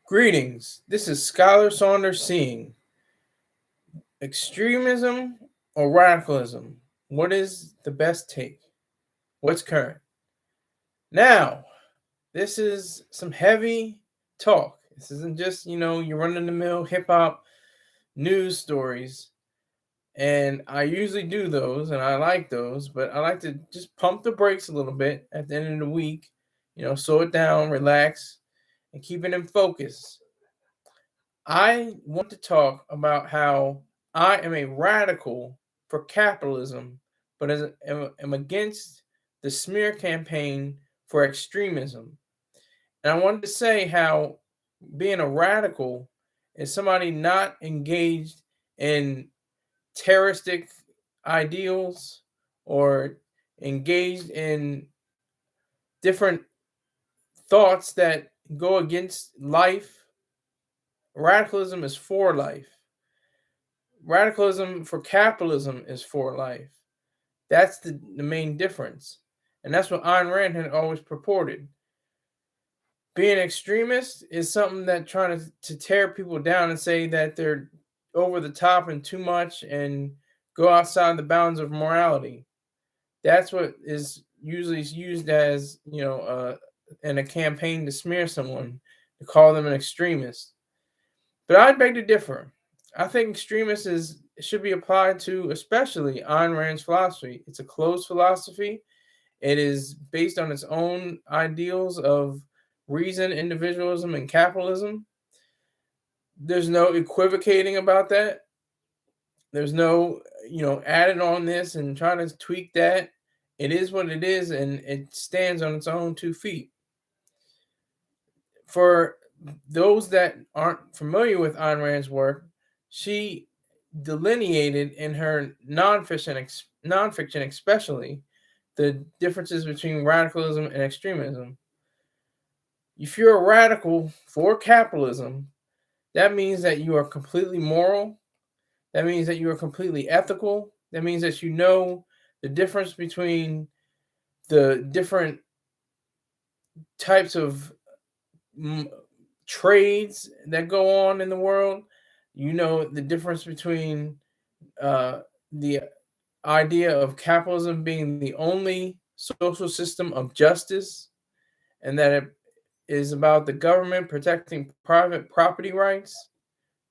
Greetings. This is Skyler Saunders seeing extremism or radicalism. What is the best take? What's current? Now, this is some heavy talk. This isn't just, your run of the mill hip hop news stories. And I usually do those and I like those, but I like to just pump the brakes a little bit at the end of the week, slow it down, relax, and keep it in focus. I want to talk about how I am a radical for capitalism, but am against the smear campaign for extremism. And I wanted to say how being a radical is somebody not engaged in terroristic ideals or engaged in different thoughts that go against life. Radicalism is for life. Radicalism for capitalism is for life. That's the main difference. And that's what Ayn Rand had always purported. Being extremist is something that trying to tear people down and say that they're over the top and too much and go outside the bounds of morality. That's what is usually used as, in a campaign to smear someone, to call them an extremist. But I'd beg to differ. I think should be applied to especially Ayn Rand's philosophy. It's a closed philosophy. It is based on its own ideals of reason, individualism, and capitalism. There's no equivocating about that. There's no, adding on this and trying to tweak that. It is what it is, and it stands on its own 2 feet. For those that aren't familiar with Ayn Rand's work, she delineated in her nonfiction especially, the differences between radicalism and extremism. If you're a radical for capitalism, that means that you are completely moral. That means that you are completely ethical. That means that you know the difference between the different types of trades that go on in the world. You know the difference between the idea of capitalism being the only social system of justice, and that it is about the government protecting private property rights,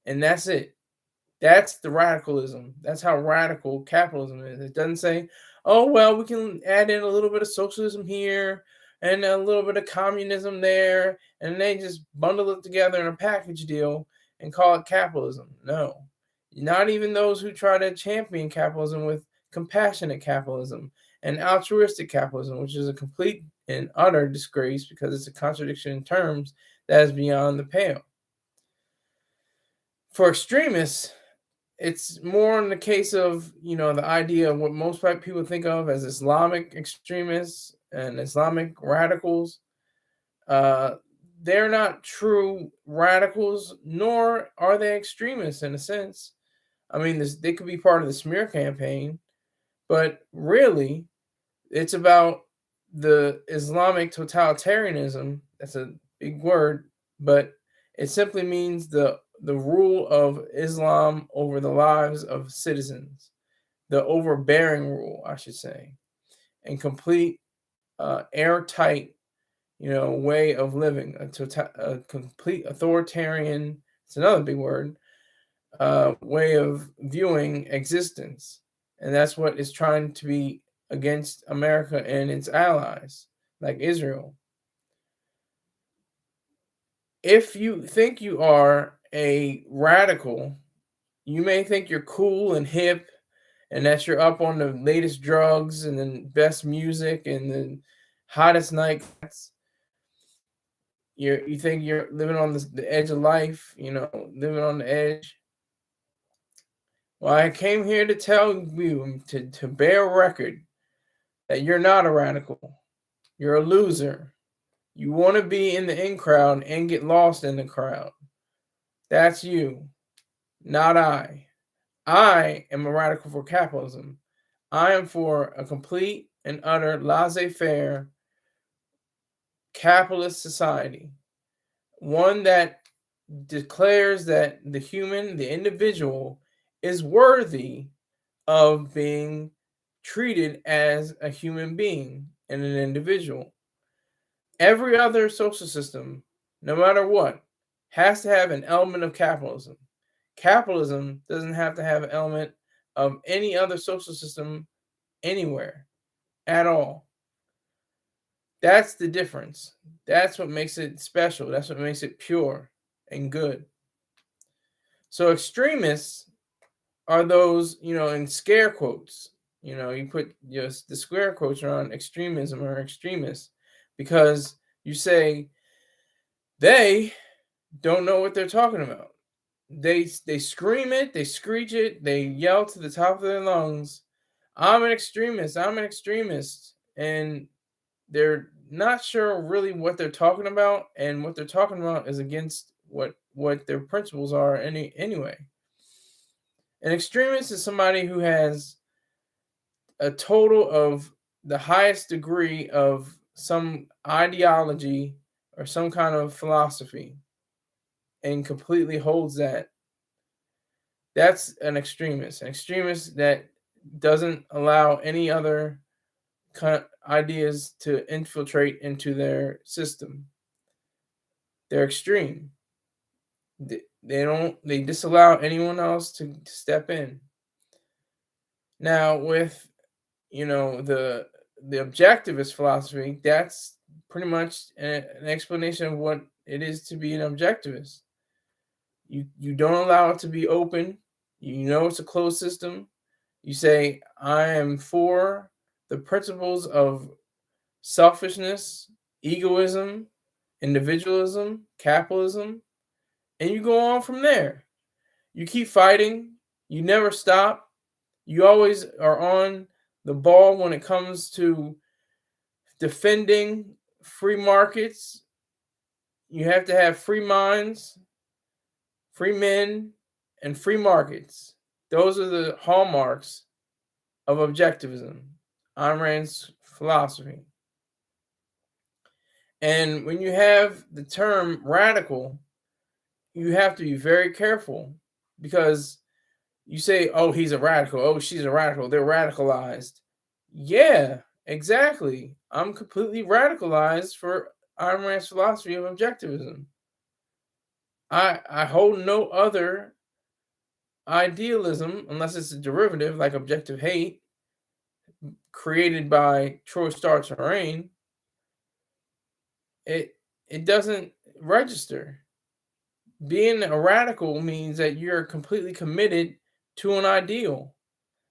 and that's it. That's the radicalism. That's how radical capitalism is. It doesn't say, oh, well, we can add in a little bit of socialism here and a little bit of communism there, and they just bundle it together in a package deal and call it capitalism. No. Not even those who try to champion capitalism with compassionate capitalism and altruistic capitalism, which is a complete and utter disgrace because it's a contradiction in terms that is beyond the pale. For extremists, it's more in the case of, the idea of what most people think of as Islamic extremists and Islamic radicals. They're not true radicals, nor are they extremists in a sense. I mean, they could be part of the smear campaign, but really, it's about the Islamic totalitarianism. That's a big word, but it simply means the rule of Islam over the lives of citizens, the overbearing rule, I should say, and complete airtight, way of living, a complete authoritarian. It's another big word. Way of viewing existence, and that's what is trying to be against America and its allies, like Israel. If you think you are a radical, you may think you're cool and hip and that you're up on the latest drugs and the best music and the hottest nightclubs. You think you're living on the edge of life, living on the edge. Well, I came here to tell you to bear record that you're not a radical. You're a loser. You want to be in the in crowd and get lost in the crowd. That's you, not I. I am a radical for capitalism. I am for a complete and utter laissez-faire capitalist society. One that declares that the human, the individual, is worthy of being treated as a human being and an individual. Every other social system, no matter what, has to have an element of capitalism. Capitalism doesn't have to have an element of any other social system anywhere at all. That's the difference. That's what makes it special. That's what makes it pure and good. So extremists are those, in scare quotes. You put just the square quotes around extremism or extremists because you say they don't know what they're talking about. They scream it, they screech it, they yell to the top of their lungs, I'm an extremist, I'm an extremist. And they're not sure really what they're talking about, and what they're talking about is against what their principles are anyway. An extremist is somebody who has a total of the highest degree of some ideology or some kind of philosophy and completely holds that. That's an extremist. An extremist that doesn't allow any other kind of ideas to infiltrate into their system. They're extreme. They disallow anyone else to step in. Now with the objectivist philosophy, that's pretty much an explanation of what it is to be an objectivist. You don't allow it to be open. It's a closed system. You say, I am for the principles of selfishness, egoism, individualism, capitalism, and you go on from there. You keep fighting. You never stop. You always are on the ball when it comes to defending free markets. You have to have free minds, free men, and free markets. Those are the hallmarks of objectivism, Ayn Rand's philosophy. And when you have the term radical, you have to be very careful because you say, oh, he's a radical. Oh, she's a radical. They're radicalized. Yeah, exactly. I'm completely radicalized for Ayn Rand's philosophy of objectivism. I hold no other idealism unless it's a derivative like objective hate created by Troy Starts Rain. It doesn't register. Being a radical means that you're completely committed to an ideal,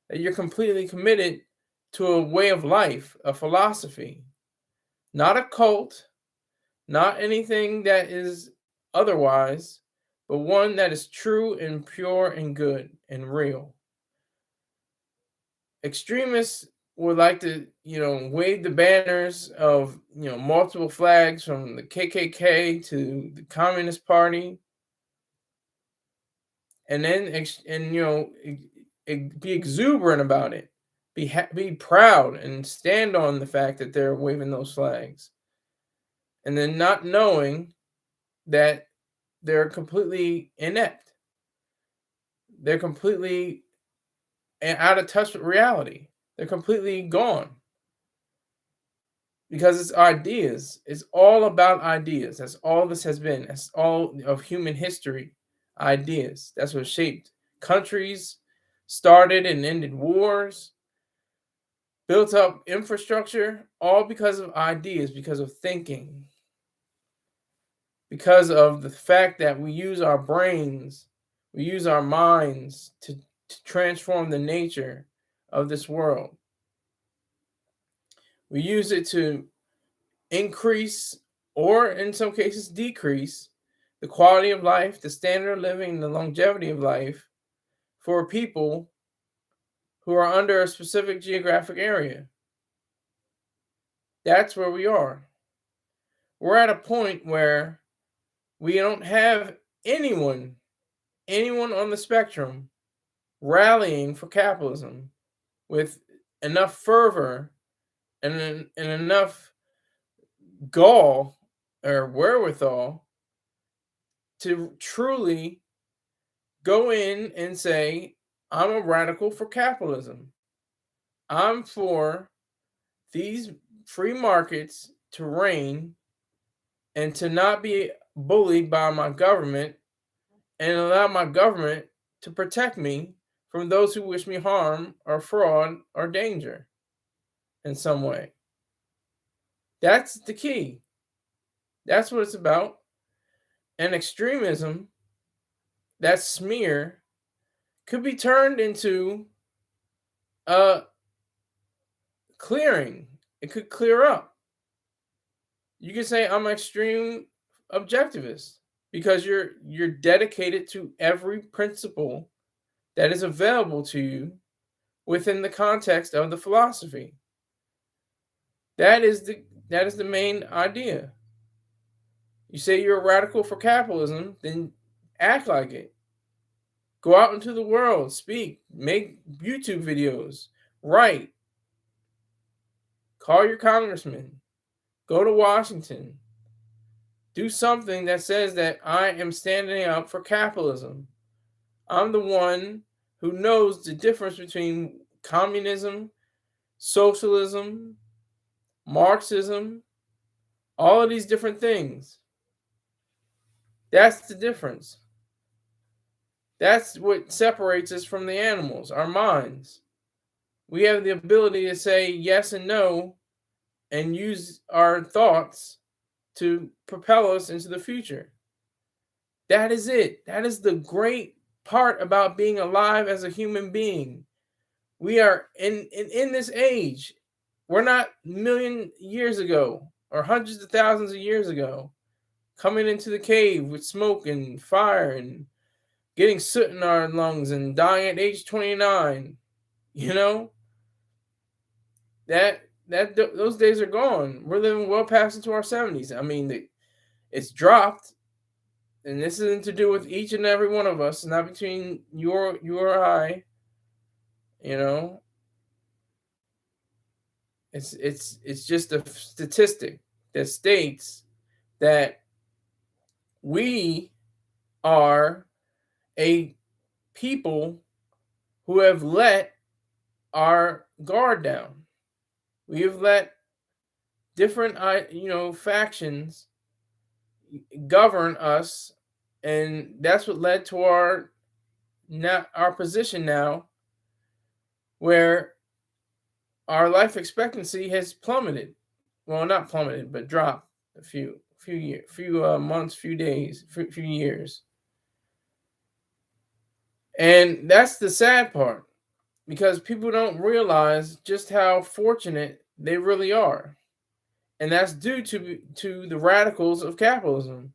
that you're completely committed to a way of life, a philosophy, not a cult, not anything that is otherwise, but one that is true and pure and good and real. Extremists would like to, wave the banners of, multiple flags from the KKK to the Communist Party, and then be exuberant about it, be proud and stand on the fact that they're waving those flags, and then not knowing that they're completely inept, they're completely out of touch with reality, they're completely gone, because it's ideas. It's all about ideas. That's all this has been. That's all of human history. Ideas. That's what shaped countries, started and ended wars, built up infrastructure, all because of ideas, because of thinking, because of the fact that we use our brains, we use our minds to transform the nature of this world. We use it to increase, or in some cases decrease, the quality of life, the standard of living, the longevity of life for people who are under a specific geographic area. That's where we are. We're at a point where we don't have anyone on the spectrum rallying for capitalism with enough fervor and enough gall or wherewithal to truly go in and say, I'm a radical for capitalism. I'm for these free markets to reign and to not be bullied by my government and allow my government to protect me from those who wish me harm or fraud or danger in some way. That's the key. That's what it's about. And extremism, that smear, could be turned into a clearing. It could clear up. You could say I'm an extreme objectivist because you're dedicated to every principle that is available to you within the context of the philosophy. That is the main idea. You say you're a radical for capitalism, then act like it. Go out into the world, speak, make YouTube videos, write, call your congressman, go to Washington, do something that says that I am standing up for capitalism. I'm the one who knows the difference between communism, socialism, Marxism, all of these different things. That's the difference. That's what separates us from the animals, our minds. We have the ability to say yes and no and use our thoughts to propel us into the future. That is it. That is the great part about being alive as a human being. We are in this age. We're not a million years ago or hundreds of thousands of years ago coming into the cave with smoke and fire and getting soot in our lungs and dying at age 29. You know, those days are gone. We're living well past into our 70s. I mean, it's dropped, and this isn't to do with each and every one of us. It's not between you or I. You know, it's just a statistic that states that we are a people who have let our guard down. We have let different factions govern us, and that's what led to our position now, where our life expectancy has plummeted. Well, not plummeted, but dropped a few months, few days, few years. And that's the sad part, because people don't realize just how fortunate they really are. And that's due to the radicals of capitalism.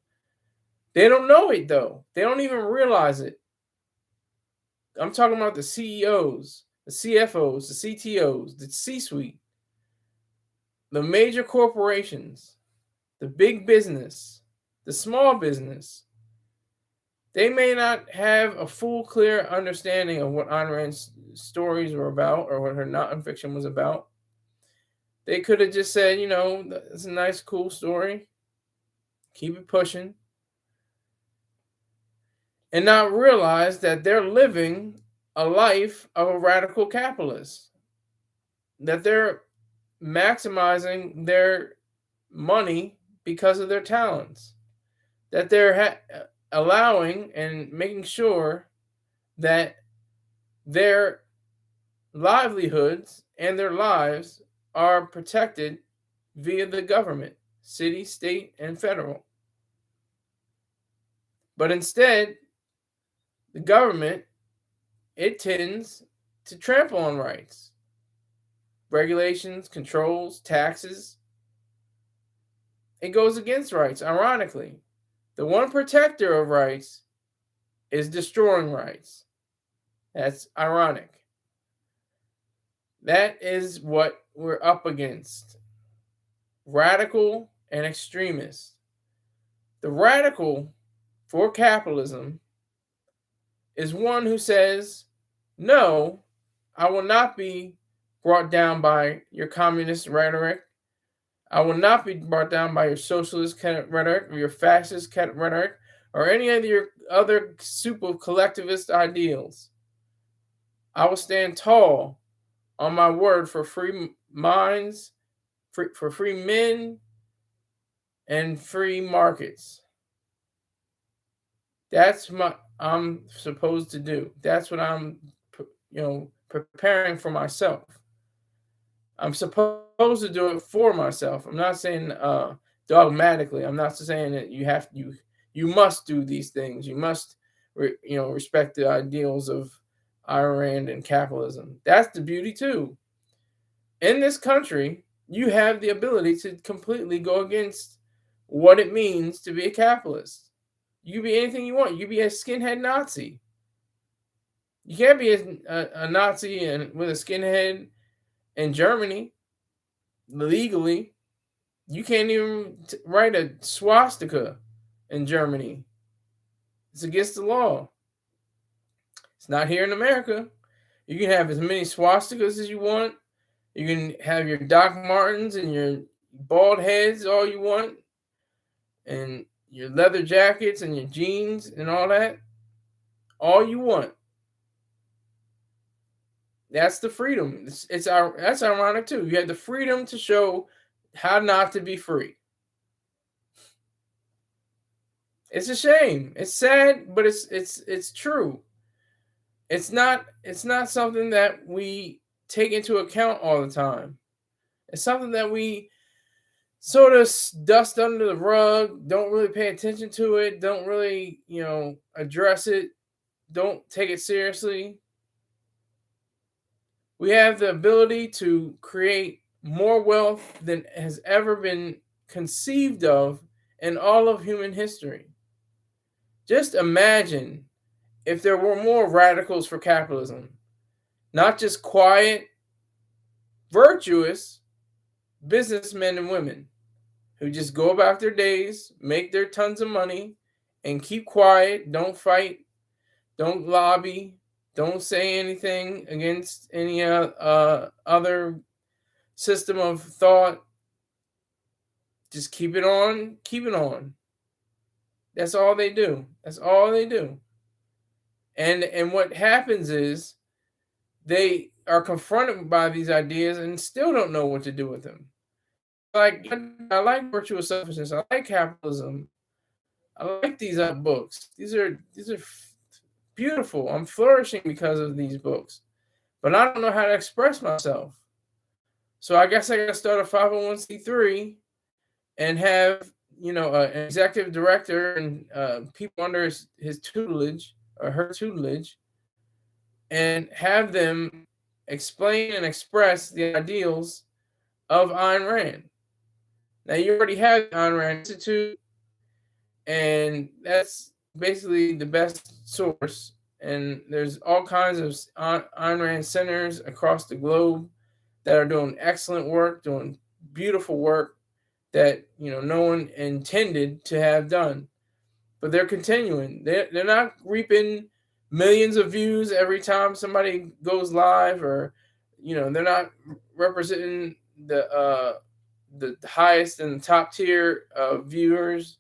They don't know it, though. They don't even realize it. I'm talking about the CEOs, the CFOs, the CTOs, the C-suite, the major corporations, the big business, the small business. They may not have a full, clear understanding of what Ayn Rand's stories were about or what her nonfiction was about. They could have just said, it's a nice, cool story. Keep it pushing. And not realize that they're living a life of a radical capitalist. That they're maximizing their money because of their talents. That they're allowing and making sure that their livelihoods and their lives are protected via the government, city, state, and federal. But instead, the government, it tends to trample on rights. Regulations, controls, taxes. It goes against rights, ironically. The one protector of rights is destroying rights. That's ironic. That is what we're up against. Radical and extremist. The radical for capitalism is one who says, no, I will not be brought down by your communist rhetoric. I will not be brought down by your socialist rhetoric or your fascist rhetoric or any of your other super collectivist ideals. I will stand tall on my word for free minds, for free men, and free markets. That's what I'm supposed to do. That's what I'm, preparing for myself. I'm supposed to do it for myself. I'm not saying dogmatically. I'm not saying that you must do these things. You must respect the ideals of Ayn Rand and capitalism. That's the beauty too. In this country, you have the ability to completely go against what it means to be a capitalist. You can be anything you want. You can be a skinhead Nazi. You can't be a Nazi and with a skinhead in Germany legally. You can't even write a swastika in Germany. It's against the law. It's not here in America. You can have as many swastikas as you want. You can have your Doc Martens and your bald heads all you want, and your leather jackets and your jeans and all that. All you want. That's the freedom. That's ironic too. You have the freedom to show how not to be free. It's a shame. It's sad, but it's true. It's not something that we take into account all the time. It's something that we sort of dust under the rug, don't really pay attention to it, don't really, address it, don't take it seriously. We have the ability to create more wealth than has ever been conceived of in all of human history. Just imagine if there were more radicals for capitalism, not just quiet, virtuous businessmen and women who just go about their days, make their tons of money, and keep quiet, don't fight, don't lobby, don't say anything against any other system of thought. Just keep it on, keep it on. That's all they do. That's all they do. And what happens is they are confronted by these ideas and still don't know what to do with them. Like, I like virtuous selfishness. I like capitalism. I like these books. These are beautiful. I'm flourishing because of these books, but I don't know how to express myself. So I guess I got to start a 501c3 and have an executive director and people under his tutelage or her tutelage, and have them explain and express the ideals of Ayn Rand. Now, you already have the Ayn Rand Institute, and that's basically the best source. And there's all kinds of Ayn Rand centers across the globe that are doing excellent work, doing beautiful work that no one intended to have done. But they're continuing. They're not reaping millions of views every time somebody goes live, or they're not representing the highest and top tier views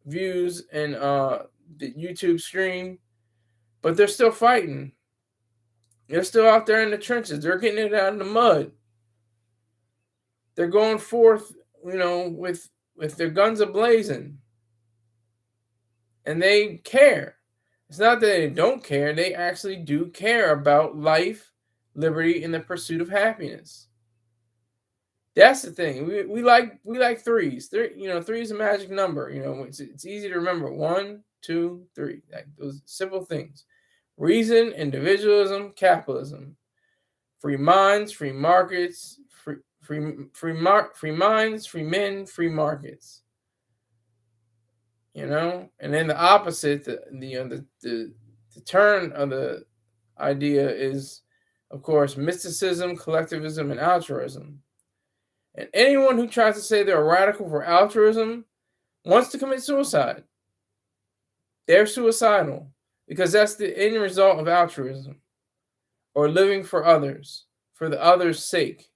in the YouTube stream, but they're still fighting. They're still out there in the trenches. They're getting it out of the mud. They're going forth, with their guns ablazing, and they care. It's not that they don't care; they actually do care about life, liberty, and the pursuit of happiness. That's the thing. We like threes. Three is a magic number. It's easy to remember. 1, 2, 3. Like those simple things. Reason, individualism, capitalism. Free minds, free markets, free minds, free men, free markets. And then the opposite, the turn of the idea is, of course, mysticism, collectivism, and altruism. And anyone who tries to say they're a radical for altruism wants to commit suicide. They're suicidal, because that's the end result of altruism, or living for others, for the other's sake.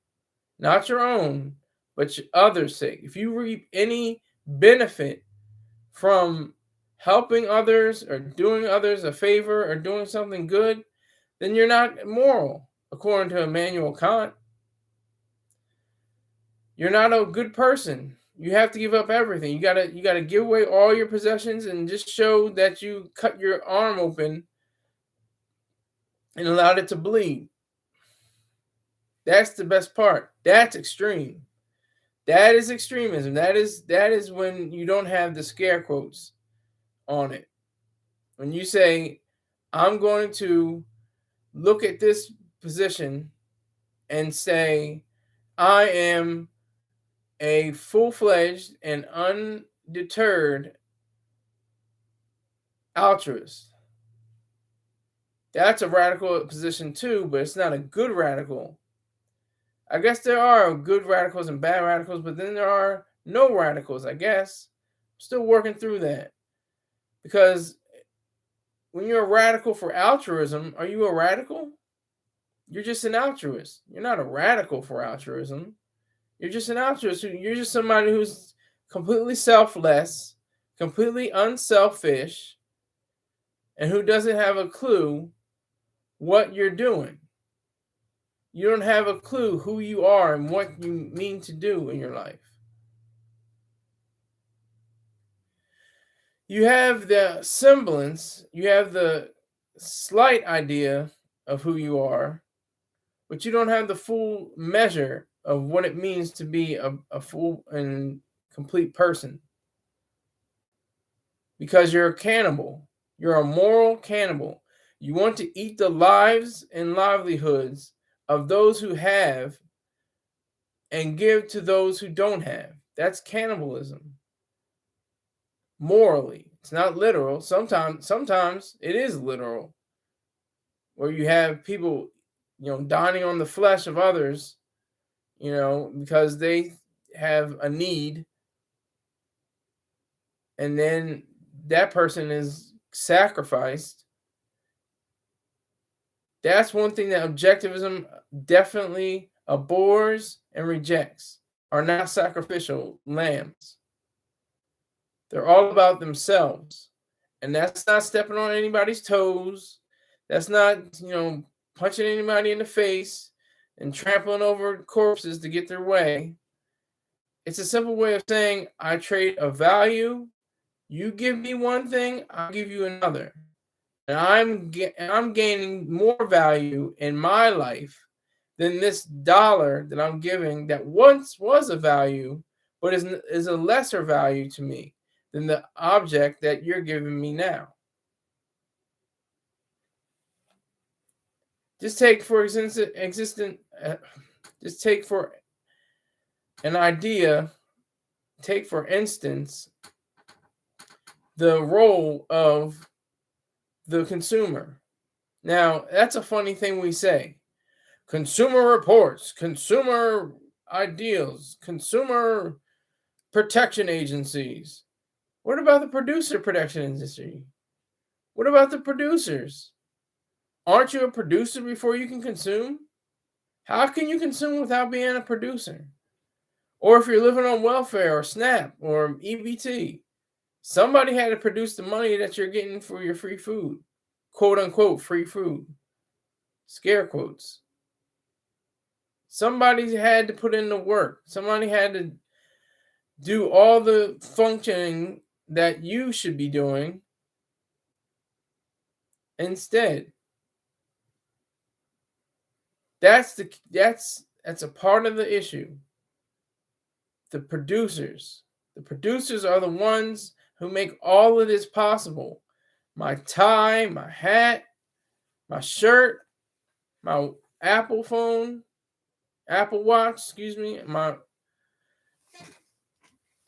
Not your own, but your other's sake. If you reap any benefit from helping others or doing others a favor or doing something good, then you're not moral, according to Immanuel Kant. You're not a good person. You have to give up everything. You gotta give away all your possessions and just show that you cut your arm open and allowed it to bleed. That's the best part. That's extreme. That is extremism. That is when you don't have the scare quotes on it. When you say, I'm going to look at this position and say, I am a full-fledged and undeterred altruist. That's a radical position too, but it's not a good radical. I guess there are good radicals and bad radicals, but then there are no radicals, I guess. I'm still working through that. Because when you're a radical for altruism, are you a radical? You're just an altruist. You're not a radical for altruism. You're just an altruist. You're just somebody who's completely selfless, completely unselfish, and who doesn't have a clue what you're doing. You don't have a clue who you are and what you mean to do in your life. You have the semblance, you have the slight idea of who you are, but you don't have the full measure of what it means to be a full and complete person. Because you're a cannibal. You're a moral cannibal. You want to eat the lives and livelihoods of those who have and give to those who don't have. That's cannibalism. Morally, it's not literal. Sometimes it is literal, where you have people, dining on the flesh of others, because they have a need, and then that person is sacrificed. That's one thing that objectivism definitely abhors and rejects, are not sacrificial lambs. They're all about themselves. And that's not stepping on anybody's toes. That's not, punching anybody in the face and trampling over corpses to get their way. It's a simple way of saying, I trade a value. You give me one thing, I'll give you another. And I'm gaining more value in my life than this dollar that I'm giving that once was a value, but is a lesser value to me than the object that you're giving me now. Just take for an idea, take for instance the role of the consumer. Now, that's a funny thing we say. Consumer reports, consumer ideals, consumer protection agencies. What about the producer protection industry? What about the producers? Aren't you a producer before you can consume? How can you consume without being a producer? Or if you're living on welfare or SNAP or EBT, somebody had to produce the money that you're getting for your free food. Quote unquote free food. Scare quotes. Somebody had to put in the work. Somebody had to do all the functioning that you should be doing instead. That's a part of the issue. The producers are the ones who make all of this possible. My tie, my hat, my shirt, my Apple Watch, my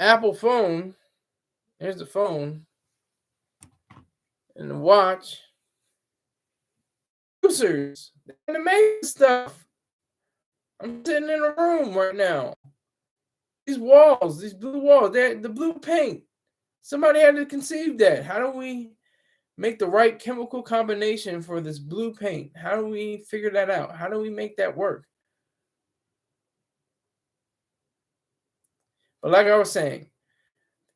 Apple phone. Here's the phone and the watch. Producers, they're amazing stuff. I'm sitting in a room right now. These walls, these blue walls, the blue paint. Somebody had to conceive that. How do we make the right chemical combination for this blue paint? How do we figure that out? How do we make that work? But like I was saying,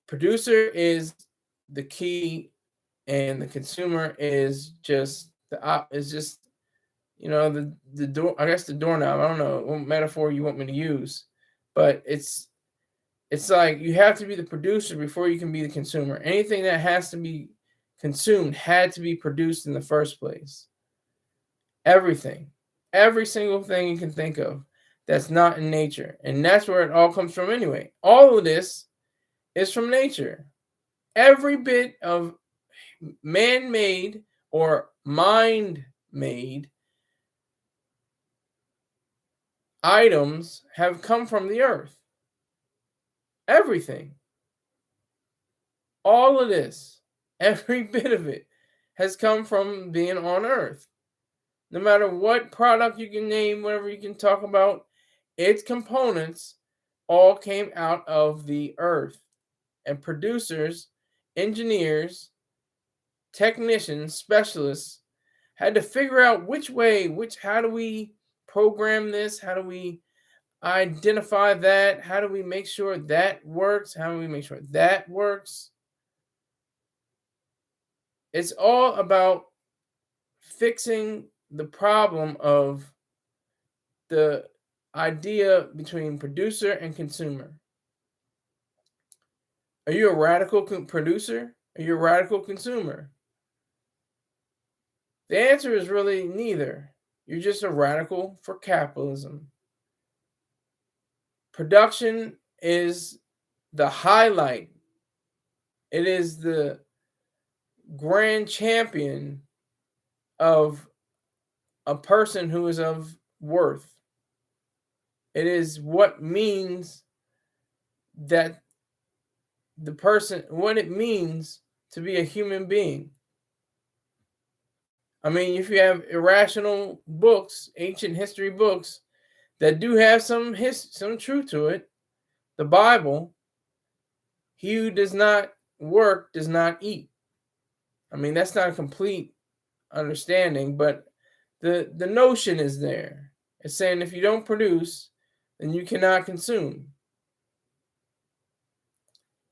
producer is the key, and the consumer is just the door. I guess the doorknob. I don't know what metaphor you want me to use, but it's like you have to be the producer before you can be the consumer. Anything that has to be consumed had to be produced in the first place. Everything, every single thing you can think of that's not in nature, and that's where it all comes from anyway. All of this is from nature. Every bit of man-made or mind-made items have come from the earth. Everything. All of this, every bit of it, has come from being on earth. No matter what product you can name, whatever you can talk about, its components all came out of the earth. And producers, engineers, technicians, specialists had to figure out how do we program this? How do we identify that? How do we make sure that works? How do we make sure that works? It's all about fixing the problem of the idea between producer and consumer. Are you a radical producer? Are you a radical consumer? The answer is really neither. You're just a radical for capitalism. Production is the highlight. It is the grand champion of a person who is of worth. It is what means that what it means to be a human being. I mean, if you have irrational books, ancient history books that do have some truth to it, the Bible, he who does not work does not eat. I mean, that's not a complete understanding, but the notion is there. It's saying if you don't produce, then you cannot consume.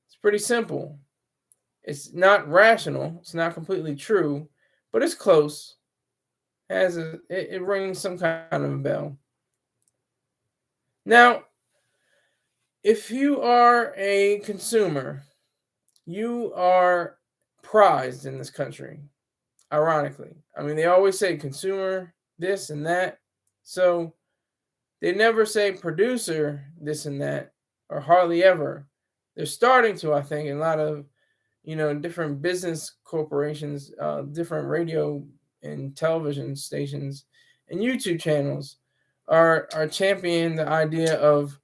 It's pretty simple. It's not rational. It's not completely true, but it's close. It rings some kind of a bell. Now, if you are a consumer, you are prized in this country. Ironically, I mean, they always say consumer this and that, so they never say producer this and that, or hardly ever. They're starting to, I think, in a lot of different business corporations, different radio and television stations and YouTube channels are championing the idea of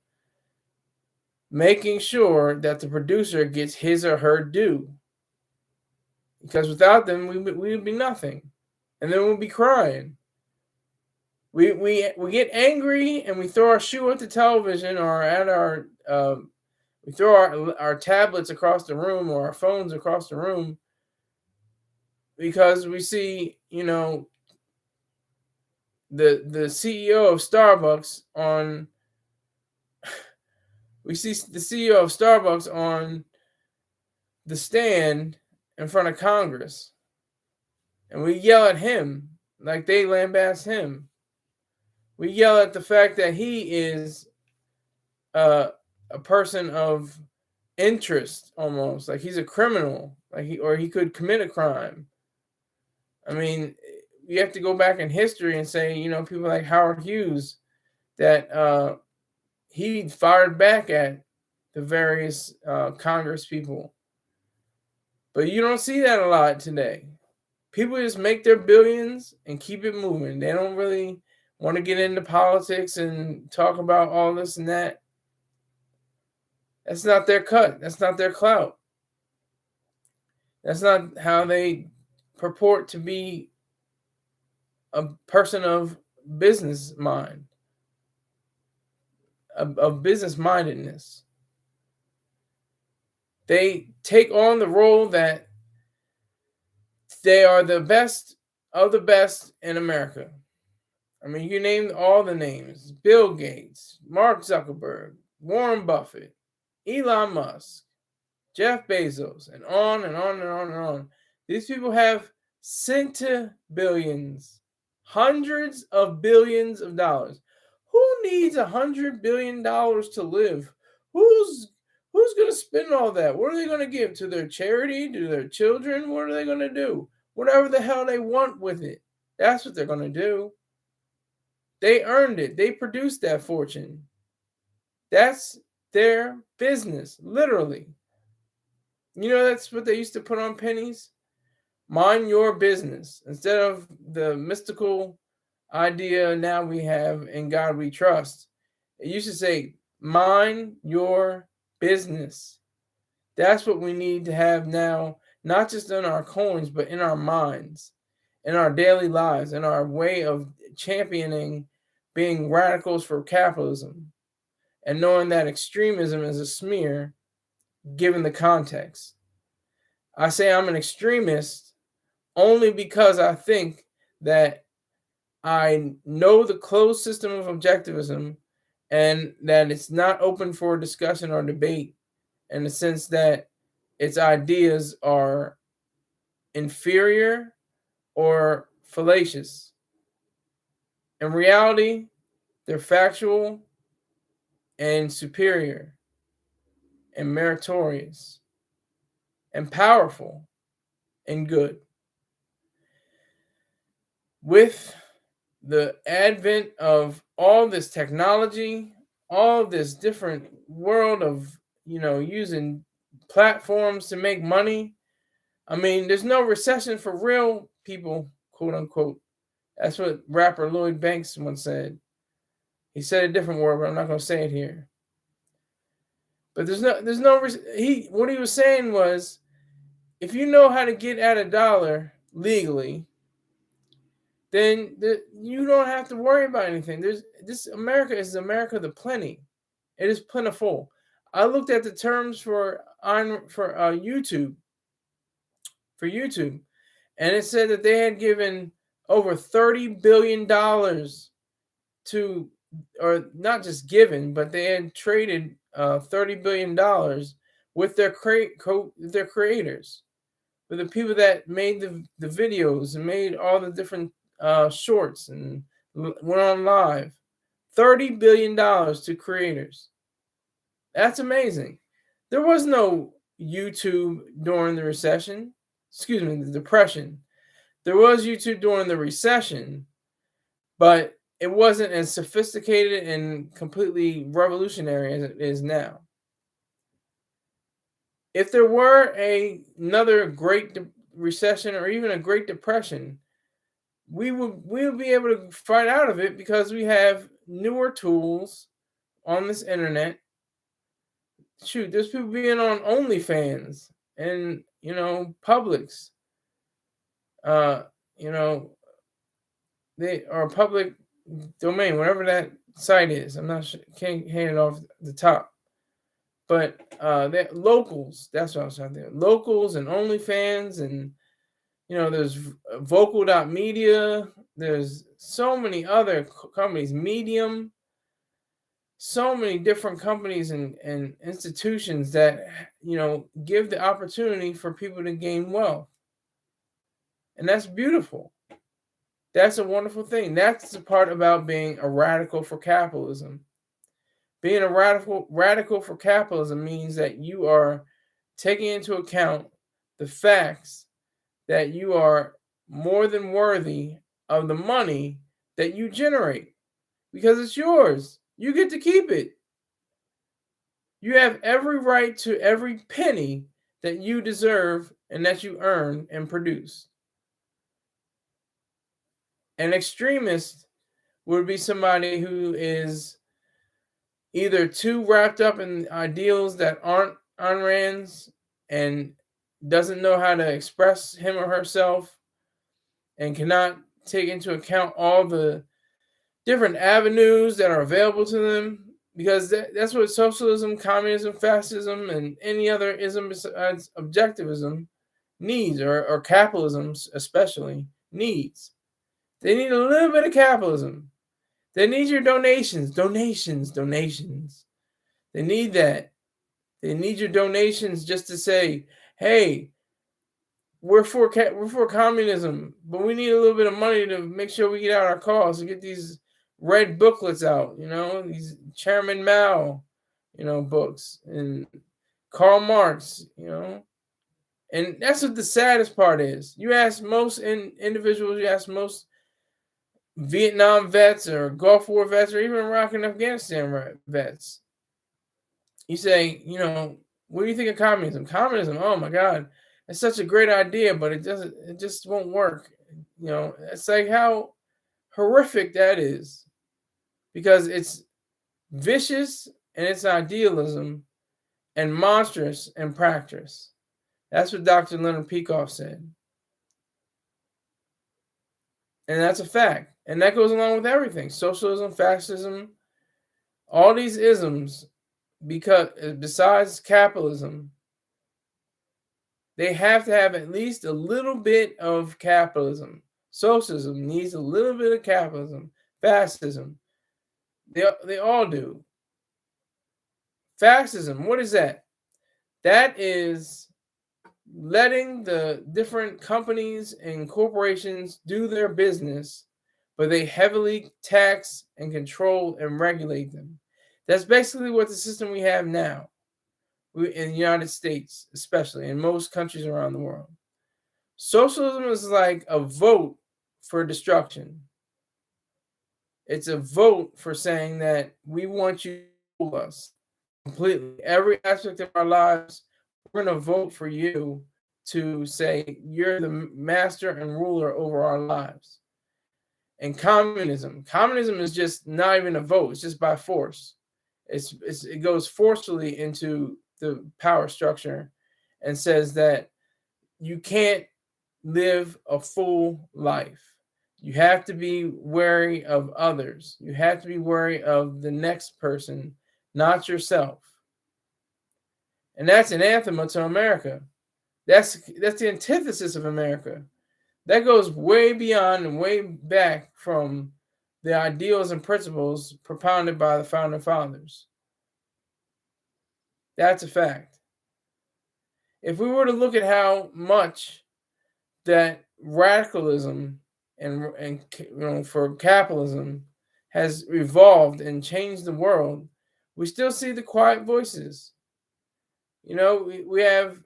making sure that the producer gets his or her due. Because without them, we would be nothing. And then we'll be crying. We get angry and we throw our shoe at the television or at our we throw our tablets across the room or our phones across the room because we see, the CEO of Starbucks on the stand in front of Congress. And we yell at him like they lambast him. We yell at the fact that he is a person of interest, almost like he's a criminal, or he could commit a crime. I mean, you have to go back in history and say, people like Howard Hughes, that he fired back at the various Congress people. But you don't see that a lot today. People just make their billions and keep it moving. They don't really want to get into politics and talk about all this and that. That's not their cut. That's not their clout. That's not how they purport to be a person of business mind, of business mindedness. They take on the role that they are the best of the best in America. I mean, you name all the names: Bill Gates, Mark Zuckerberg, Warren Buffett, Elon Musk, Jeff Bezos, and on and on and on and on. These people have centibillions, hundreds of billions of dollars. Who needs $100 billion to live? Who's going to spend all that? What are they going to give to their charity, to their children? What are they going to do? Whatever the hell they want with it. That's what they're going to do. They earned it. They produced that fortune. That's their business, literally. You know, that's what they used to put on pennies. Mind your business. Instead of the mystical idea now we have in God we trust, it used to say, mind your business. That's what we need to have now, not just in our coins, but in our minds, in our daily lives, in our way of championing being radicals for capitalism, and knowing that extremism is a smear given the context. I say I'm an extremist only because I think that I know the closed system of objectivism and that it's not open for discussion or debate, in the sense that its ideas are inferior or fallacious. In reality, they're factual and superior and meritorious and powerful and good. With the advent of all this technology, all this different world of, using platforms to make money, I mean, there's no recession for real people, quote unquote. That's what rapper Lloyd Banks once said. He said a different word, but I'm not going to say it here. But what he was saying was, if you know how to get at a dollar legally, then you don't have to worry about anything. America is America of the plenty. It is plentiful. I looked at the terms for YouTube, and it said that they had given over $30 billion to, or not just given, but they had traded $30 billion with their creators, with the people that made the videos and made all the different shorts and went on live. $30 billion to creators. That's amazing. There was no YouTube during the recession. Excuse me, the depression. There was YouTube during the recession, but it wasn't as sophisticated and completely revolutionary as it is now. If there were another Great Recession or even a Great Depression, we would be able to fight out of it because we have newer tools on this internet. Shoot, there's people being on OnlyFans and Publix. They are public domain, whatever that site is. I'm not sure, can't hand it off the top. But locals, that's what I was trying to do. Locals and OnlyFans, and there's vocal.media. There's so many other companies, Medium, so many different companies and institutions that give the opportunity for people to gain wealth. And that's beautiful. That's a wonderful thing. That's the part about being a radical for capitalism. Being a radical for capitalism means that you are taking into account the facts that you are more than worthy of the money that you generate, because it's yours. You get to keep it. You have every right to every penny that you deserve and that you earn and produce. An extremist would be somebody who is either too wrapped up in ideals that aren't Ayn Rand's and doesn't know how to express him or herself and cannot take into account all the different avenues that are available to them, because that's what socialism, communism, fascism, and any other ism besides objectivism needs, or capitalism especially needs. They need a little bit of capitalism. They need your donations. They need that. They need your donations just to say, "Hey, we're for communism, but we need a little bit of money to make sure we get out our cause and get these red booklets out. These Chairman Mao, books and Karl Marx. And that's what the saddest part is. You ask most individuals, you ask most Vietnam vets or Gulf War vets or even Iraq and Afghanistan vets. You say, what do you think of communism? Communism, oh my God, it's such a great idea, but it just won't work. It's like how horrific that is, because it's vicious in its idealism and monstrous in practice. That's what Dr. Leonard Peikoff said. And that's a fact. And that goes along with everything. Socialism, fascism, all these isms, because besides capitalism, they have to have at least a little bit of capitalism. Socialism needs a little bit of capitalism. Fascism, they all do. Fascism, what is that? That is letting the different companies and corporations do their business, but they heavily tax and control and regulate them. That's basically what the system we have now in the United States, especially in most countries around the world. Socialism is like a vote for destruction. It's a vote for saying that we want you to rule us completely. Every aspect of our lives, we're going to vote for you to say you're the master and ruler over our lives. And communism is just not even a vote. It's just by force. It goes forcefully into the power structure and says that you can't live a full life. You have to be wary of others. You have to be wary of the next person, not yourself. And that's anathema to America. That's the antithesis of America. That goes way beyond and way back from the ideals and principles propounded by the founding fathers. That's a fact. If we were to look at how much that radicalism and for capitalism has evolved and changed the world, we still see the quiet voices. We have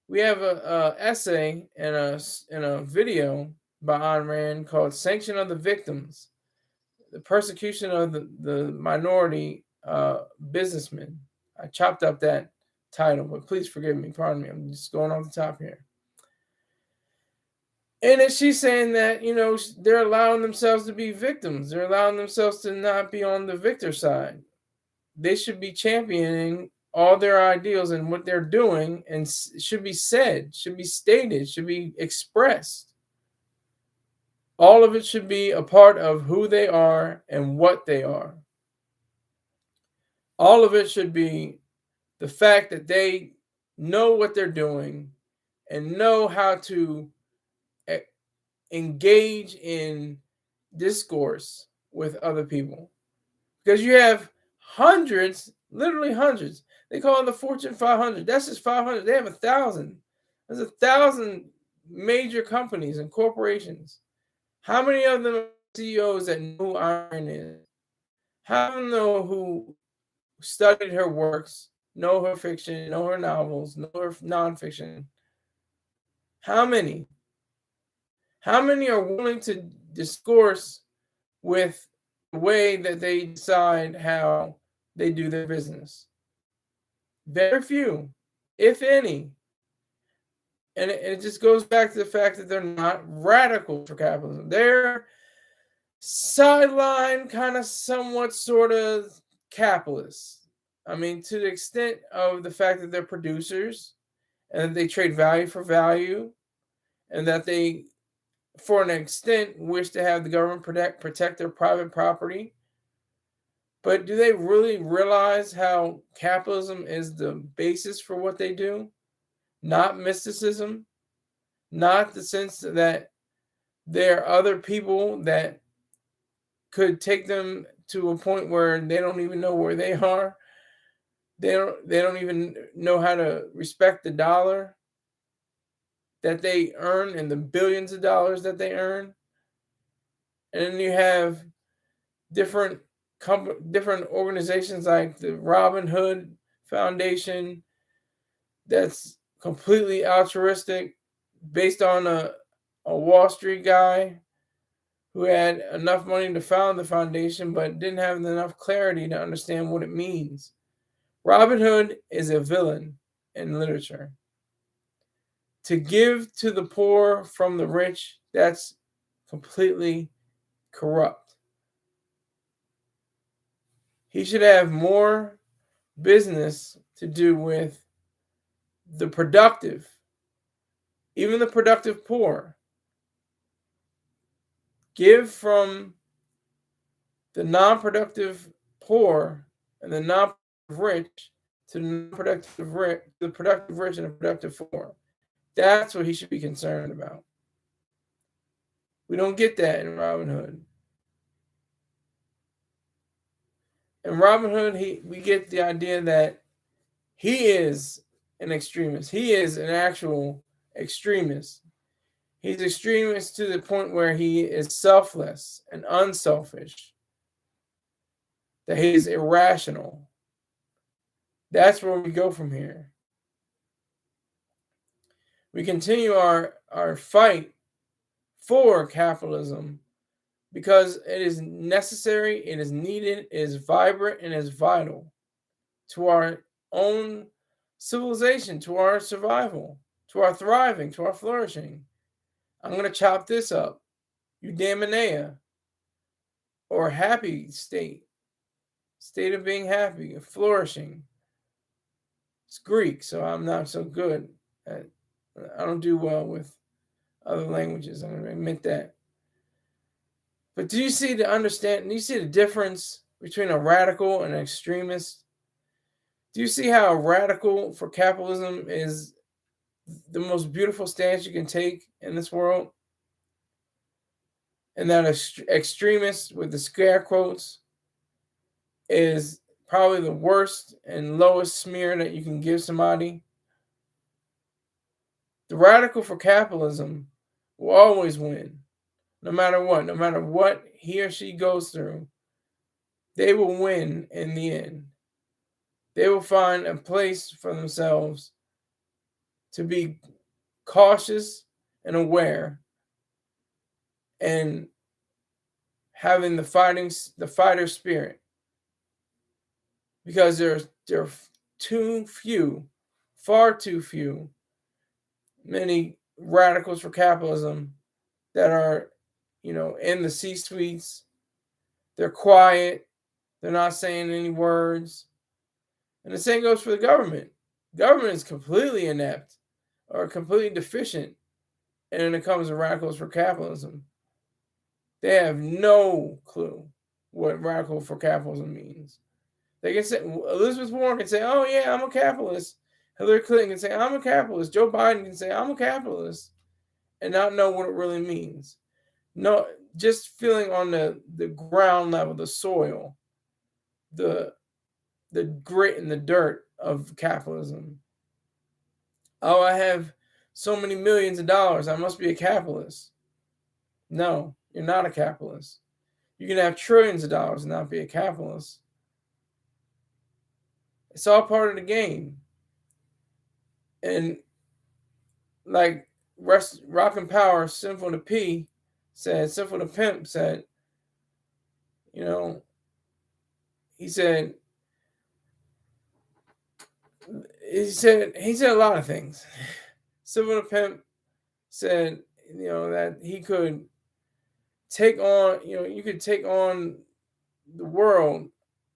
a essay and a video by Ayn Rand called "Sanction of the Victims: The Persecution of the Minority Businessmen." I chopped up that title, but please forgive me. Pardon me. I'm just going off the top here. And then she's saying that, they're allowing themselves to be victims. They're allowing themselves to not be on the victor side. They should be championing all their ideals and what they're doing, and should be said, should be stated, should be expressed. All of it should be a part of who they are and what they are. All of it should be the fact that they know what they're doing and know how to engage in discourse with other people. Because you have hundreds, literally hundreds. They call it the Fortune 500. That's just 500. They have 1,000. There's 1,000 major companies and corporations. How many of them are CEOs that know who Ayn Rand is? How do you know who studied her works, know her fiction, know her novels, know her nonfiction? How many? How many are willing to discourse with the way that they decide how they do their business? Very few, if any. And it just goes back to the fact that they're not radical for capitalism. They're sideline, kind of somewhat sort of capitalists. I mean, to the extent of the fact that they're producers and that they trade value for value, and that they, for an extent, wish to have the government protect their private property. But do they really realize how capitalism is the basis for what they do? Not mysticism, not the sense that there are other people that could take them to a point where they don't even know where they are. They don't even know how to respect the dollar that they earn and the billions of dollars that they earn. And then you have different different organizations like the Robin Hood Foundation that's completely altruistic, based on a Wall Street guy who had enough money to found the foundation but didn't have enough clarity to understand what it means. Robin Hood is a villain in literature. To give to the poor from the rich, that's completely corrupt. He should have more business to do with the productive, even the productive poor. Give from the non-productive poor and the non-productive rich to the productive rich and the productive poor. That's what he should be concerned about. We don't get that in Robin Hood. In Robin Hood, we get the idea that he is an extremist. He is an actual extremist. He's extremist to the point where he is selfless and unselfish, that he is irrational. That's where we go from here. We continue our fight for capitalism because it is necessary, it is needed, it is vibrant, and it is vital to our own civilization, to our survival, to our thriving, to our flourishing. I'm going to chop this up. Eudaimonia, or happy state of being happy, of flourishing. It's Greek, so I'm not so good at, I don't do well with other languages. I'm going to admit that. But do you see the difference between a radical and an extremist? Do you see how a radical for capitalism is the most beautiful stance you can take in this world? And that extremist with the scare quotes is probably the worst and lowest smear that you can give somebody. The radical for capitalism will always win, no matter what he or she goes through. They will win in the end. They will find a place for themselves to be cautious and aware, and having the fighter spirit, because there are far too few, many radicals for capitalism that are, in the C-suites. They're quiet. They're not saying any words. And the same goes for the government. Government is completely inept or completely deficient when it comes to radicals for capitalism. They have no clue what radical for capitalism means. They can say, Elizabeth Warren can say, "Oh yeah, I'm a capitalist." Hillary Clinton can say, "I'm a capitalist." Joe Biden can say, "I'm a capitalist," and not know what it really means. No, just feeling on the ground level, the soil, the grit and the dirt of capitalism. Oh, I have so many millions of dollars, I must be a capitalist. No, you're not a capitalist. You can have trillions of dollars and not be a capitalist. It's all part of the game. And like Rock and Power, Sinful to Pimp said, he said a lot of things. Sinful to Pimp said, that he could take on, you could take on the world,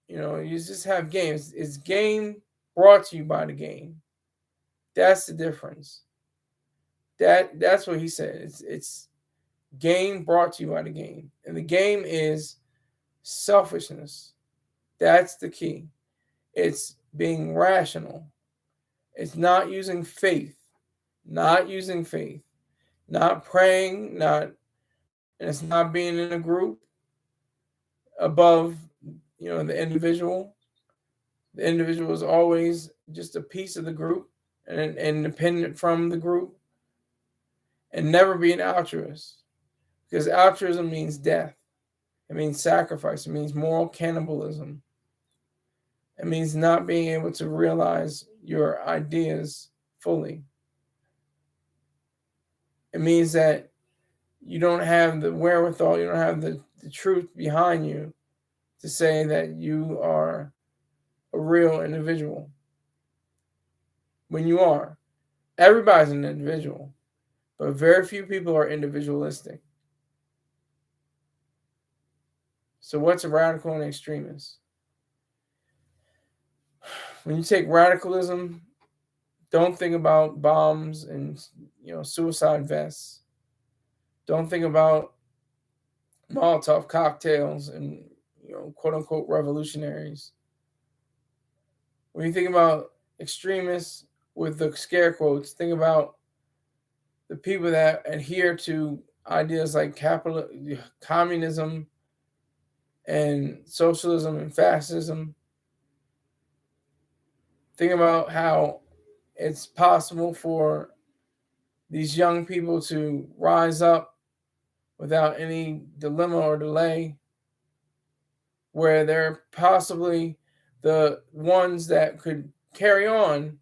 you just have games. It's game brought to you by the game. That's the difference. That's what he said. It's game brought to you by the game. And the game is selfishness. That's the key. It's being rational. It's not using faith. Not praying, and it's not being in a group above, the individual. The individual is always just a piece of the group and independent from the group, and never be an altruist, because altruism means death. It means sacrifice. It means moral cannibalism. It means not being able to realize your ideas fully. It means that you don't have the wherewithal, you don't have the truth behind you to say that you are a real individual. When you are, everybody's an individual, but very few people are individualistic. So what's a radical and extremist? When you take radicalism, don't think about bombs and suicide vests. Don't think about Molotov cocktails and quote unquote revolutionaries. When you think about extremists with the scare quotes, think about the people that adhere to ideas like communism and socialism and fascism. Think about how it's possible for these young people to rise up without any dilemma or delay, where they're possibly the ones that could carry on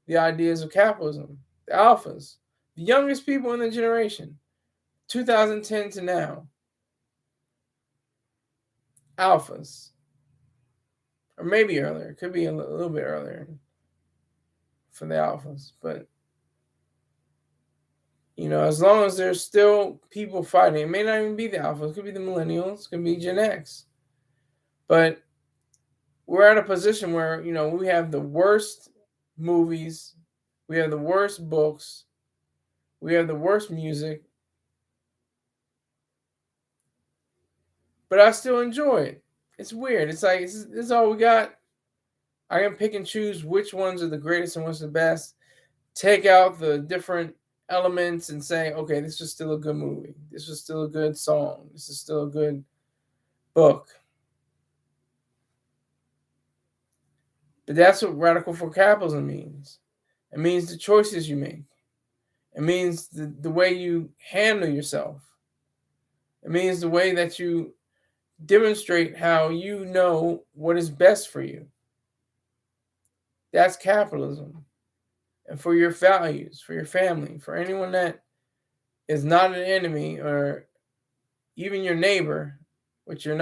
the ideas of capitalism, the alphas, the youngest people in the generation, 2010 to now, alphas, or maybe earlier, it could be a little bit earlier for the alphas, but as long as there's still people fighting, it may not even be the alphas, it could be the millennials, it could be Gen X, but we're at a position where we have the worst movies, we have the worst books, we have the worst music, but I still enjoy it. It's weird. It's like, this is all we got. I can pick and choose which ones are the greatest and what's the best. Take out the different elements and say, okay, this is still a good movie. This is still a good song. This is still a good book. But that's what radical for capitalism means. It means the choices you make. It means the way you handle yourself. It means the way that you demonstrate how you know what is best for you. That's capitalism. And for your values, for your family, for anyone that is not an enemy or even your neighbor, which you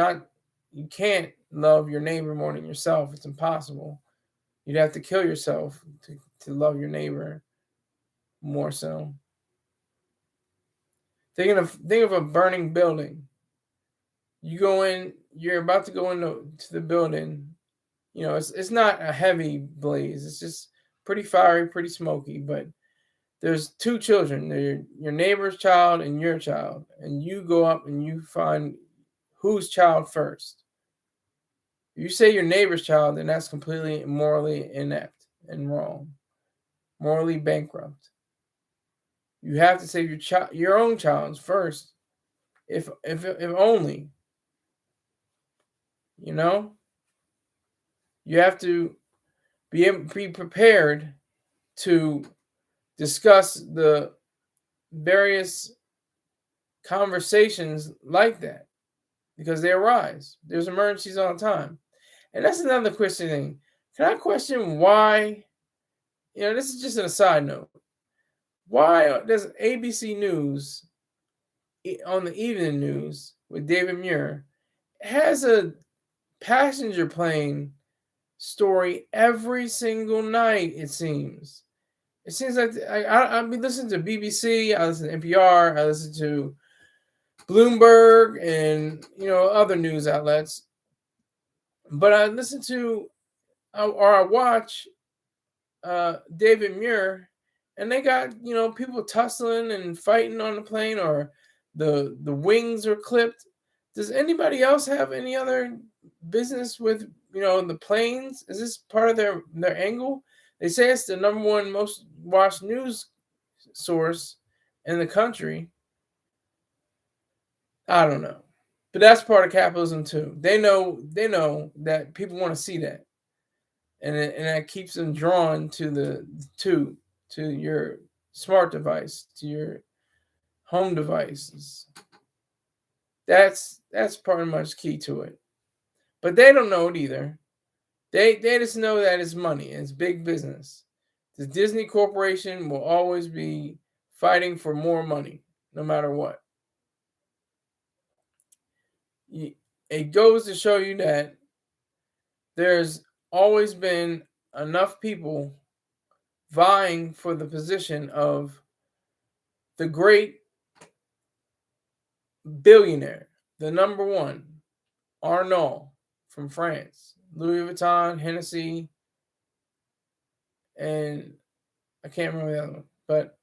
can't love your neighbor more than yourself. It's impossible. You'd have to kill yourself to love your neighbor more so. Think of a burning building. You're about to go into the building. It's not a heavy blaze. It's just pretty fiery, pretty smoky, but there's two children. They're your neighbor's child and your child. And you go up and you find whose child first. If you say your neighbor's child, then that's completely morally inept and wrong. Morally bankrupt. You have to save your own child first. If only. You have to be prepared to discuss the various conversations like that, because they arise. There's emergencies all the time. And that's another question thing. Can I question why, this is just a side note, why does ABC News on the evening news with David Muir has a passenger plane story every single night? It seems like I've been listening to BBC, I listen to NPR, I listen to Bloomberg, and other news outlets. But I listen to or I watch David Muir, and they got people tussling and fighting on the plane, or the wings are clipped. Does anybody else have any other business with the planes? Is this part of their angle? They say it's the number one most watched news source in the country. I don't know, but that's part of capitalism too. They know that people want to see that. and that keeps them drawn to your smart device, to your home devices. That's pretty much key to it. But they don't know it either. They just know that it's money, it's big business. The Disney Corporation will always be fighting for more money, no matter what. It goes to show you that there's always been enough people vying for the position of the great billionaire, the number one, Arnault from France, Louis Vuitton, Hennessy, and I can't remember the other one, but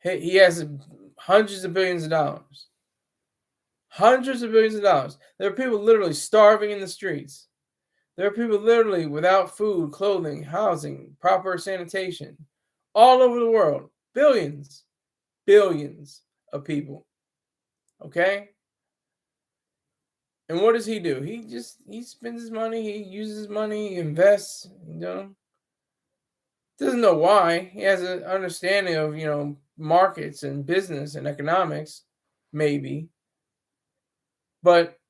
he has hundreds of billions of dollars. Hundreds of billions of dollars. There are people literally starving in the streets. There are people literally without food, clothing, housing, proper sanitation, all over the world. Billions, billions of people. Okay? And what does he do? He spends his money, he uses his money, he invests, Doesn't know why. He has an understanding of, markets and business and economics, maybe. But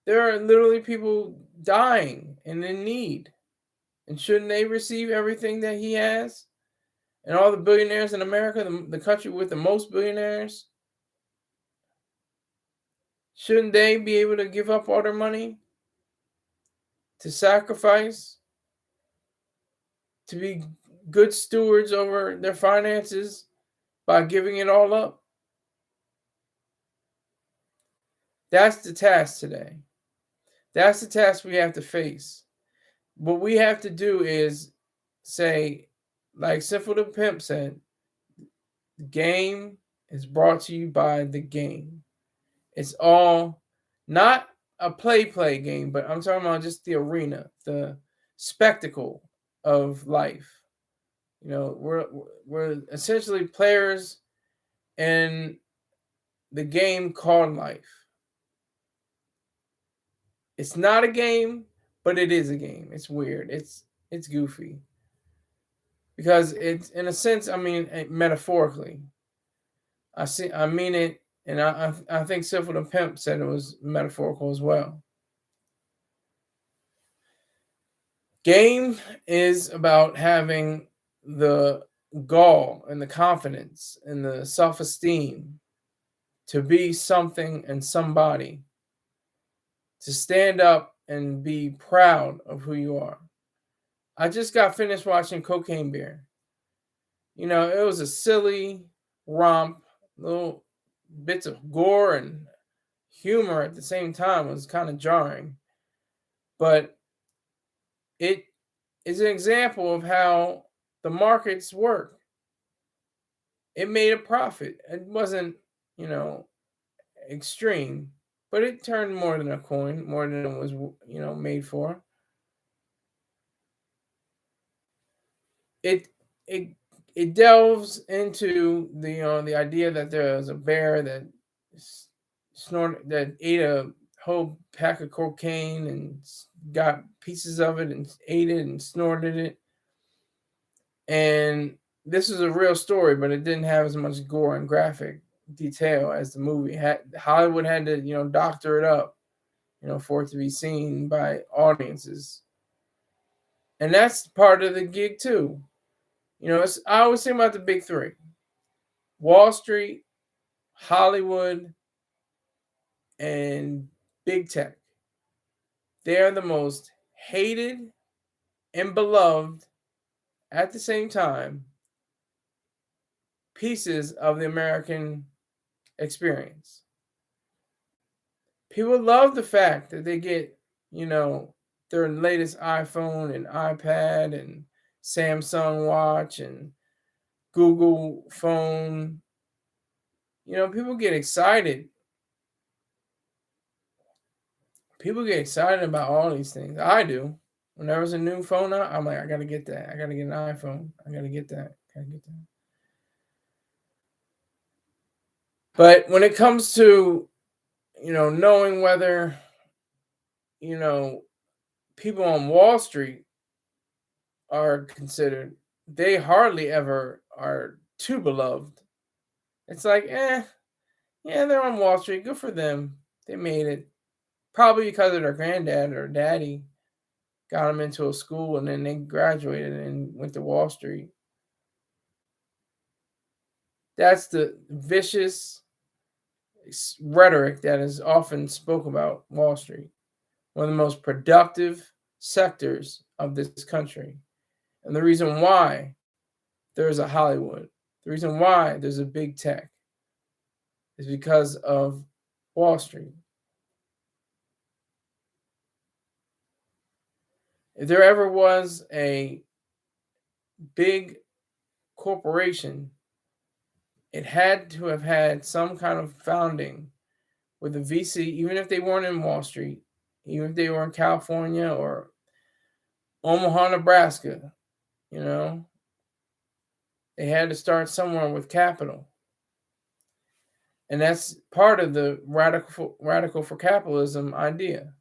there are literally people dying and in need. And shouldn't they receive everything that he has? And all the billionaires in America, the country with the most billionaires, shouldn't they be able to give up all their money to sacrifice, to be good stewards over their finances by giving it all up? That's the task today. That's the task we have to face. What we have to do is say, like Simple the Pimp said, the game is brought to you by the game. It's all not a play game, but I'm talking about just the arena, the spectacle of life. We're essentially players in the game called life. It's not a game, but it is a game. It's weird. It's goofy. Because it's, in a sense, I mean, metaphorically. I mean it, and I think Simple the Pimp said it was metaphorical as well. Game is about having the gall and the confidence and the self-esteem to be something and somebody, to stand up and be proud of who you are. I just got finished watching Cocaine Bear. It was a silly romp, little bits of gore and humor at the same time. It was kind of jarring. But it is an example of how the markets work. It made a profit. It wasn't, extreme, but it turned more than a coin, more than it was, made for. It it it delves into the idea that there was a bear that ate a whole pack of cocaine and got pieces of it and ate it and snorted it. And this is a real story, but it didn't have as much gore and graphic detail as the movie had. Hollywood had to, doctor it up, for it to be seen by audiences. And that's part of the gig too. I always think about the big three: Wall Street, Hollywood, and big tech. They are the most hated and beloved at the same time pieces of the American experience. People love the fact that they get, their latest iPhone and iPad and Samsung watch and Google phone. People get excited. People get excited about all these things. I do. When there was a new phone out, I'm like, I gotta get that. I gotta get an iPhone. I gotta get that. Gotta get that. But when it comes to, knowing whether, people on Wall Street are considered, they hardly ever are too beloved. It's like, yeah, they're on Wall Street. Good for them. They made it. Probably because of their granddad or daddy got them into a school and then they graduated and went to Wall Street. That's the vicious rhetoric that is often spoke about Wall Street, one of the most productive sectors of this country. And the reason why there's a Hollywood, the reason why there's a big tech is because of Wall Street. If there ever was a big corporation, it had to have had some kind of founding with a VC, even if they weren't in Wall Street, even if they were in California or Omaha, Nebraska, you know, they had to start somewhere with capital. And that's part of the radical for capitalism idea.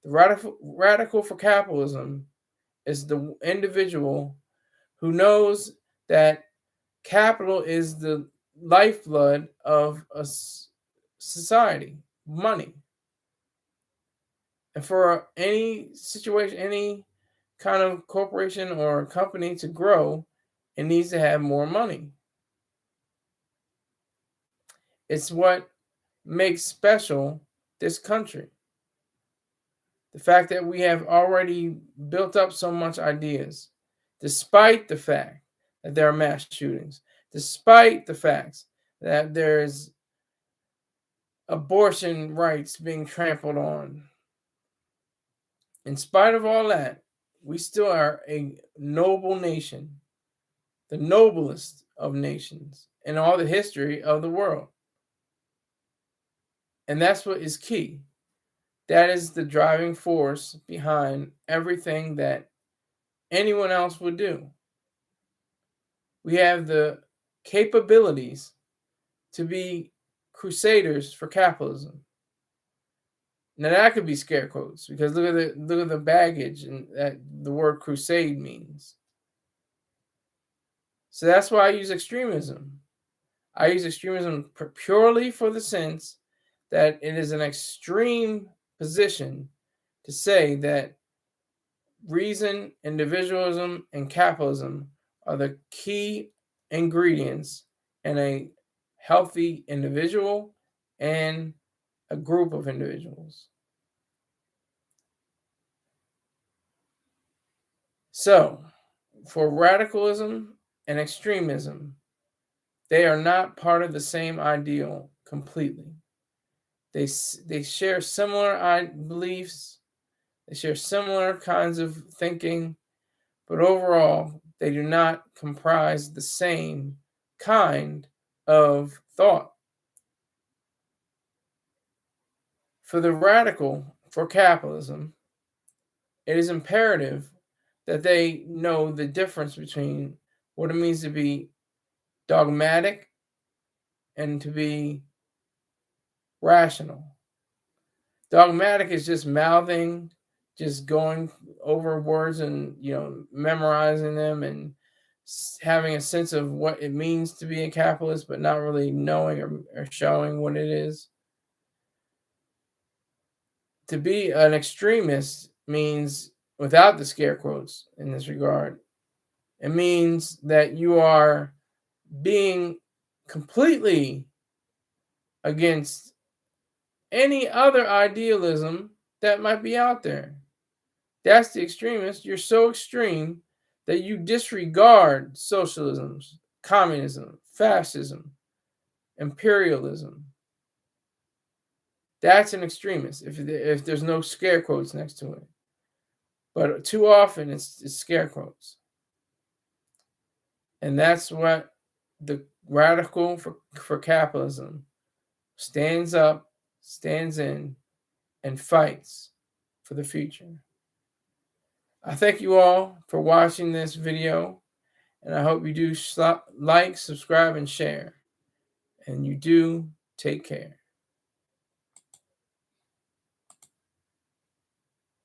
The radical for capitalism is the individual who knows that capital is the lifeblood of a society, money. And for any situation, any kind of corporation or company to grow, it needs to have more money. It's what makes special this country. The fact that we have already built up so much ideas, despite the fact that there are mass shootings, despite the fact that there's abortion rights being trampled on. In spite of all that, we still are a noble nation, the noblest of nations in all the history of the world. And that's what is key. That is the driving force behind everything that anyone else would do. We have the capabilities to be crusaders for capitalism. Now that could be scare quotes because look at the baggage and that the word crusade means. So that's why I use extremism. I use extremism purely for the sense that it is an extreme position to say that reason, individualism, and capitalism are the key ingredients in a healthy individual and a group of individuals. So, for radicalism and extremism, they are not part of the same ideal completely. They share similar beliefs, they share similar kinds of thinking, but overall, they do not comprise the same kind of thought. For the radical for capitalism, it is imperative that they know the difference between what it means to be dogmatic and to be rational. Dogmatic is just mouthing, just going over words and memorizing them and having a sense of what it means to be a capitalist, but not really knowing or showing what it is. To be an extremist means, without the scare quotes in this regard, it means that you are being completely against any other idealism that might be out there. That's the extremist. You're so extreme that you disregard socialism, communism, fascism, imperialism. That's an extremist if there's no scare quotes next to it. But too often it's scare quotes. And that's what the radical for capitalism stands up, stands in, and fights for the future. I thank you all for watching this video, and I hope you do like, subscribe, and share. And you do take care.